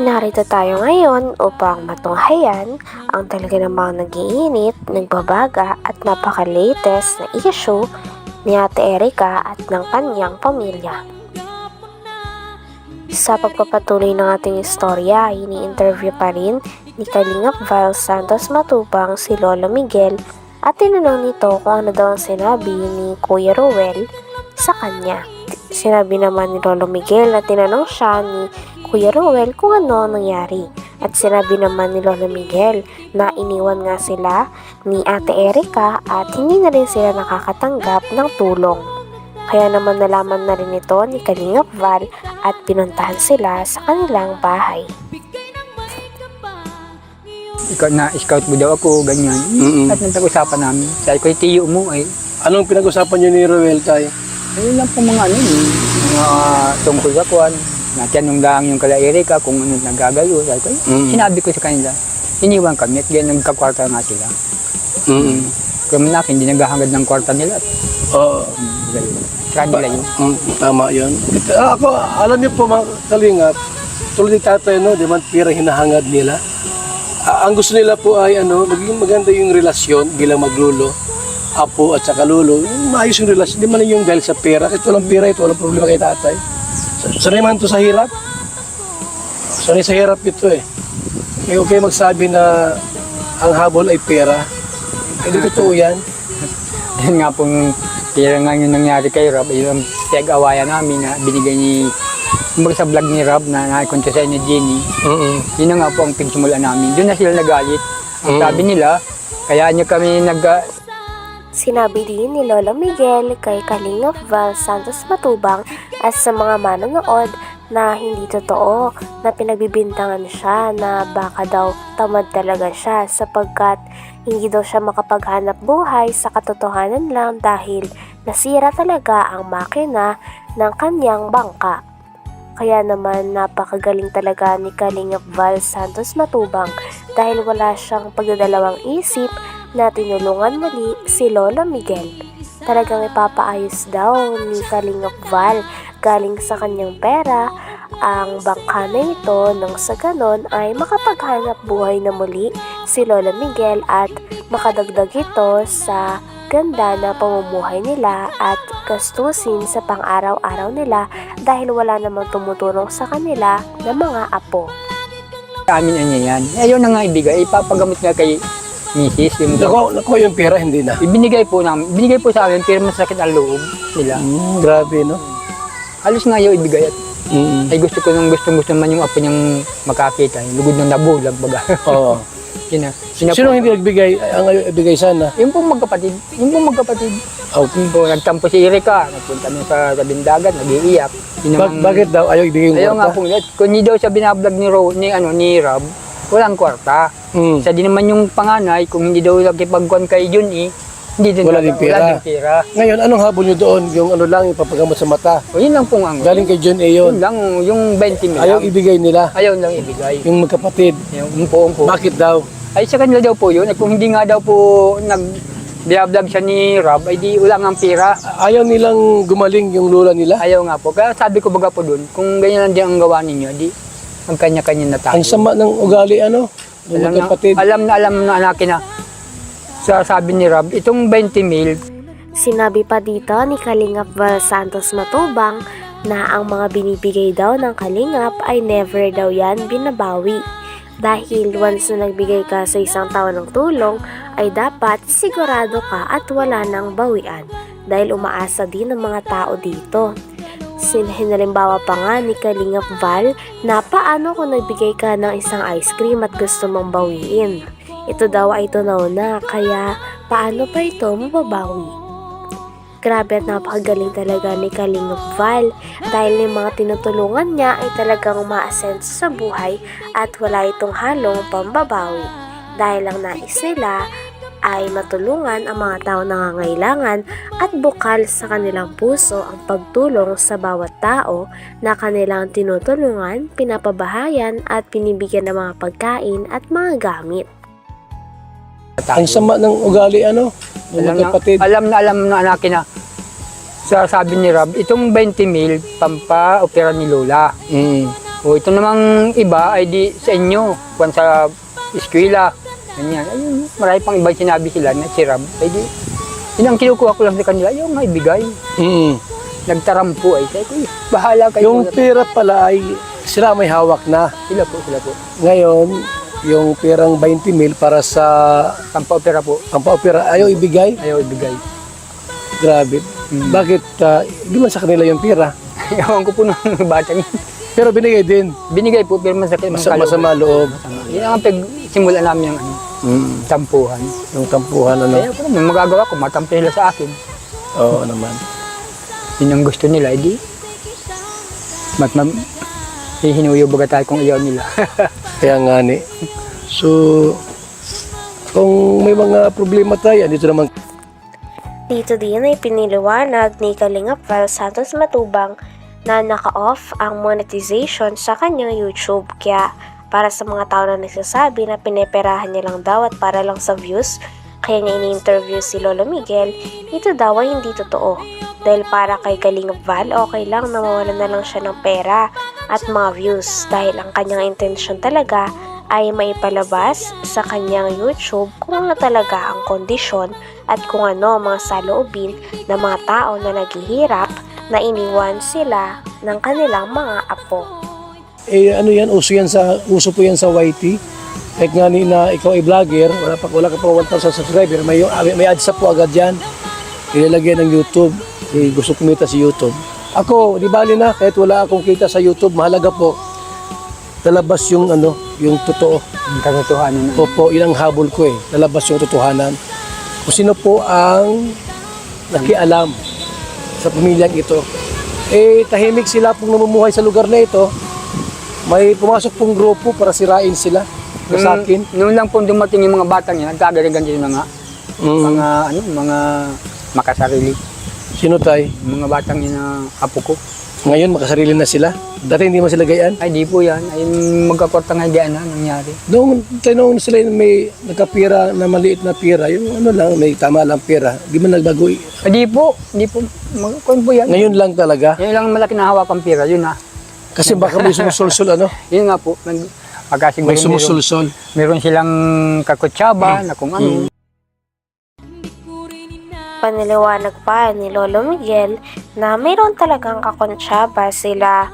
Narito tayo ngayon upang matunghayan ang talaga namang nag-iinit, nagbabaga at napaka-latest na issue ni Ate Erica at ng kanyang pamilya. Sa pagpapatuloy ng ating istorya, ini-interview pa rin ni Kalingap Val Santos Matubang si Lolo Miguel at tinanong nito kung ano daw ang sinabi ni Kuya Ruel sa kanya. Sinabi naman ni Lolo Miguel na tinanong siya ni Kuya Ruel kung ano ang nangyari. At sinabi naman ni Lolo Miguel na iniwan nga sila ni Ate Erica at hindi na rin sila nakakatanggap ng tulong. Kaya naman nalaman na rin ito ni Kalingap Val at pinuntahan sila sa kanilang bahay. Ikaw na scout mo daw ako, ganyan. At nagpag-usapan namin. Sabi ko, tiyo mo eh. Anong pinag-usapan niyo ni Ruel tayo? Ayun lang po mga ano mga tungkol sa kuwan. Natanong lang yung kala Erica kung ano nagagalo. Sabi ko, sinabi ko sa kanila, iniwan kami at ganyan nagkakwarta nga sila. Kaya manaki, hindi naghahangad ng kwarta nila. Oo. Kanila yun. Tama yun. Ako, alam niyo po mga kalingap, tulad ni tatay, no, di man pira hinahangad nila. Ang gusto nila po ay maging maganda yung relasyon bilang maglulo, apo at saka lulo. Maayos yung relasyon, di man yung dahil sa pera. Ito walang pera, ito walang problema kay tatay. Sanay man ito sa hirap. Sanay sa hirap ito eh. May okay magsabi na ang habol ay pera. Hindi totoo yan. Yan nga pong pera nga yung nangyari kay Rob, yung pinag-awayan namin na binigay ni, kumbaga sa vlog ni Rob na nakakunta sa ni Jenny. Yun na nga po ang pagsimulan namin. Doon na sila nagalit. Ang sabi nila, kaya niya kami Sinabi din ni Lolo Miguel kay Kalingap Val Santos Matubang at sa mga manonood na hindi totoo na pinagbibintangan siya na baka daw tamad talaga siya sapagkat hindi daw siya makapaghanap buhay sa katotohanan lang dahil nasira talaga ang makina ng kanyang bangka. Kaya naman napakagaling talaga ni Kalingap Val Santos Matubang dahil wala siyang pagdadalawang isip na tinulungan muli si Lolo Miguel. Talagang ipapaayos daw ni Kalingap Val galing sa kanyang pera ang bangka na ito nang sa ganon ay makapaghanap buhay na muli si Lolo Miguel at makadagdag ito sa ganda na pamumuhay nila at gastusin sa pang-araw-araw nila dahil wala namang tumutulong sa kanila na mga apo. amin niya yan. Ayaw na nga ibigay, ipapagamit nga kay Mrs. Nakuha yung pera, hindi na. Binigay po sa amin, pero masakit ang loob nila. Grabe, no? Halos nga ayaw ibigay at ay gusto naman yung apo niyang makakita. Yung lugod ng nabulag baga. Oo. Sino hindi nagbigay? Ang ibigay sana? Yung pong magkapatid. Okay. So, nagtampo si Erica, nagpunta niya sa tabindagan, nag-iiyak. Bakit daw ayaw ibigay yung ayaw kwarta? nga pong kung hindi daw siya binablog ni Rob, walang kwarta. Isa din naman yung panganay, kung hindi daw nagkipagkuhan kay Jun hindi din wala din pera. Ngayon, anong habol nyo doon? Yung ano lang, yung papagamot sa mata? O yun lang pong ang galing kay John A. yun? Yun lang, yung 20 mil ayaw ibigay nila? Ayaw lang ibigay. Yung magkapatid? Yung po. Bakit daw? Ay sa kanila daw po yun, at kung hindi nga daw po nag-vlog siya ni Rob, ay di wala nga pera. Ayaw nilang gumaling yung lula nila? Ayaw nga po. Kaya sabi ko baga po doon, kung ganyan lang din ang gawa ninyo, di ang kanya-kanya na tayo. Ang sama ng ugali, ng magkapatid. Alam na anakin na. Sabi ni Rob, itong 20 mil. Sinabi pa dito ni Kalingap Val Santos Matubang na ang mga binibigay daw ng Kalingap ay never daw yan binabawi. Dahil once na nagbigay ka sa isang tao ng tulong, ay dapat sigurado ka at wala nang bawian. Dahil umaasa din ng mga tao dito. Hinalimbawa pa nga ni Kalingap Val na paano kung nagbigay ka ng isang ice cream at gusto mong bawiin. Ito daw ay tunaw na, kaya paano pa ito mababawi? Grabe at napakagaling talaga ni Kalingap Val dahil yung mga tinutulungan niya ay talagang umaasenso sa buhay at wala itong halong pambabawi. Dahil ang nais nila ay matulungan ang mga tao nangangailangan at bukal sa kanilang puso ang pagtulong sa bawat tao na kanilang tinutulungan, pinapabahayan at pinibigyan ng mga pagkain at mga gamit. Ang sama ng ugali, ng magkapatid. Alam na anakin na. sabi ni Rob, itong 20 mil, pampa-opera ni Lola. O ito namang iba ay di sa inyo, kung sa eskwela. Ganyan. Ayun, marami pang ibang sinabi sila na si Rob. Ay di, yun ang kinukuha ko lang sa kanila, yung may bigay. Nagtarampo ay, sabi ko, bahala kayo. Yung pera pala ay sila may hawak na. Sila po. Ngayon, yung perang 20 mil para sa Pampa-opera po. pampaopera, ayaw ibigay. Ayaw ibigay. Grabe. Bakit di man sa kanila yung pera? Ewan ko po ng bata niya. Pero binigay din. Binigay po, pero masakit. Masama loob. Yan ang pagsimula namin ng tampuhan. Yung tampuhan, Kaya ko naman, magagawa ko, matampi sila sa akin. Oo naman. Yun ang gusto nila, edi. Hihinuyo baga tayo kung iyaw nila. Kaya nga ni. So, kung may mga problema tayo, dito naman. Dito din ay piniliwanag ni Kalingap Val Santos Matubang na naka-off ang monetization sa kanyang YouTube. Kaya para sa mga tao na nagsasabi na pineperahan niya lang daw at para lang sa views, kaya niya ini-interview si Lolo Miguel, ito daw ay hindi totoo. Dahil para kay Kalingap Val, okay lang na mawalan na lang siya ng pera at mga views dahil ang kanyang intensyon talaga ay maipalabas sa kanyang YouTube kung ano talaga ang kondisyon at kung ano ang mga saloobin ng mga tao na naghihirap na iniwan sila ng kanilang mga apo. Ano yan, uso po yan sa YT. Kahit nga ni na ikaw ay vlogger, wala ka pang 1,000 subscriber, may ads po agad yan. Ilalagay ng YouTube. Gusto kumita sa YouTube. Ako, di bali na, kahit wala akong kita sa YouTube, mahalaga po. Lalabas yung yung totoo. Ang katotohanan. Opo, yun ang habol ko eh. Lalabas yung totohanan. Kung sino po ang nakialam sa pamilyang ito. Tahimik sila pong namumuhay sa lugar na ito. May pumasok pong grupo para sirain sila. Sa akin. Noon lang po dumating yung mga batang yan, nagkagaligan din yung mga makasarili. Sino tay? Mga batang yan na apo ko. Ngayon makasarili na sila. Dati hindi mo sila gayaan. Ay di po yan, ay magkakorta nga diyan na nangyari. Noong sila may nagkapira na maliit na pira, yung lang, may tama lang pira. Di man nagbago. Ay di po. Kung po yan. Ngayon lang talaga. Ngayon lang malaki na hawak ang pira, yun ha. Kasi baka may sumusulsul Yun nga po. Pagka siguro May sumusulsul. meron silang kakutsaba na kung ano. Paniliwanag pa ni Lolo Miguel na mayroon talagang kakonsyaba sila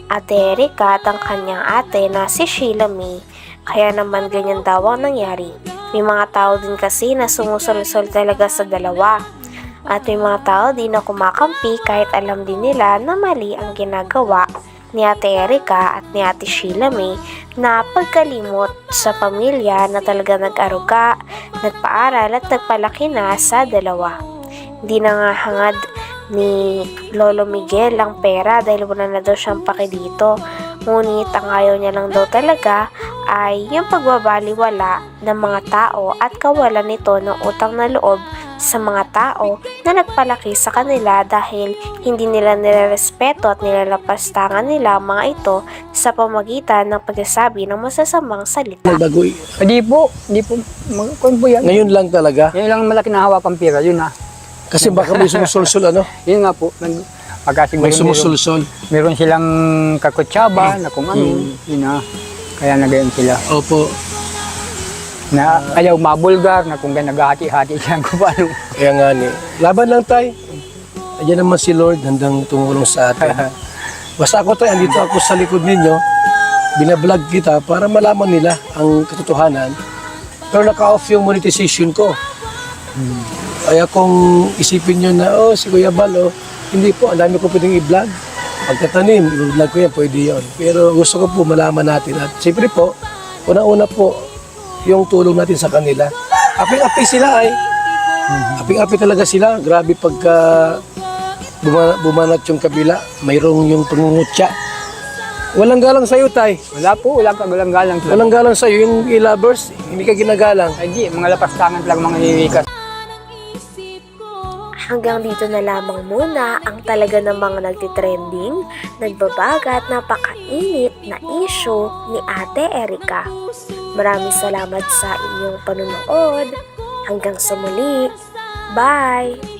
Ate Erika at ang kanyang ate na si Sheila May. Kaya naman ganyan daw ang nangyari. May mga tao din kasi na sumusulsol talaga sa dalawa. At may mga tao din na kumakampi kahit alam din nila na mali ang ginagawa ni Ate Erika at ni Ate Sheila May na pagkalimot sa pamilya na talaga nag-aruga, nagpaaral at nagpalaki na sa dalawa. Hindi na nga hangad ni Lolo Miguel ang pera dahil wala na daw siyang paki dito. Ngunit ang ayaw niya lang daw talaga ay yung pagbabaliwala ng mga tao at kawalan nito ng utang na loob sa mga tao na nagpalaki sa kanila dahil hindi nila nilerespeto at nilalapastangan nila ang mga ito sa pamagitan ng pagsasabi ng masasamang salita. Nagbago. Ay di po. Kung po yan. Ngayon lang talaga. Ngayon lang malaki na hawak ang pira, yun ha. Kasi baka may sumusulsul Yun nga po. Pagka siguro May sumusulsul. meron silang kakutsaba na kung ano. Yun ha. Kaya nagayon sila. Opo. Na ayaw mabulgar na kung naghahati-hati siya kung paano. Kaya nga ni. Laban lang tay. Ayan naman si Lord handang tumulong sa atin. Basta ako tay, andito ako sa likod ninyo. Binablog kita para malaman nila ang katotohanan. Pero naka-off yung monetization ko. Kaya kung isipin nyo na, si Kuya Bal, hindi po, ang dami ko pwedeng i-vlog. Pagkatanim, i-vlog ko yan, pwede yun. Pero gusto ko po malaman natin. At siyempre po, unang-una po, yung tulong natin sa kanila. Aping-api sila ay. Aping-api talaga sila. Grabe pagka bumanat yung kabila, mayroong yung pangungutya. Walang galang sa'yo, tay. Wala po, walang galang. Walang galang sa'yo. Yung e-lovers, hindi ka ginagalang. Ay di, mga lapastangan lang mga hiwikas. Hanggang dito na lamang muna ang talaga namang nagtitrending, nagbabaga at napakainit na issue ni Ate Erika. Maraming salamat sa inyong panonood. Hanggang sa muli. Bye!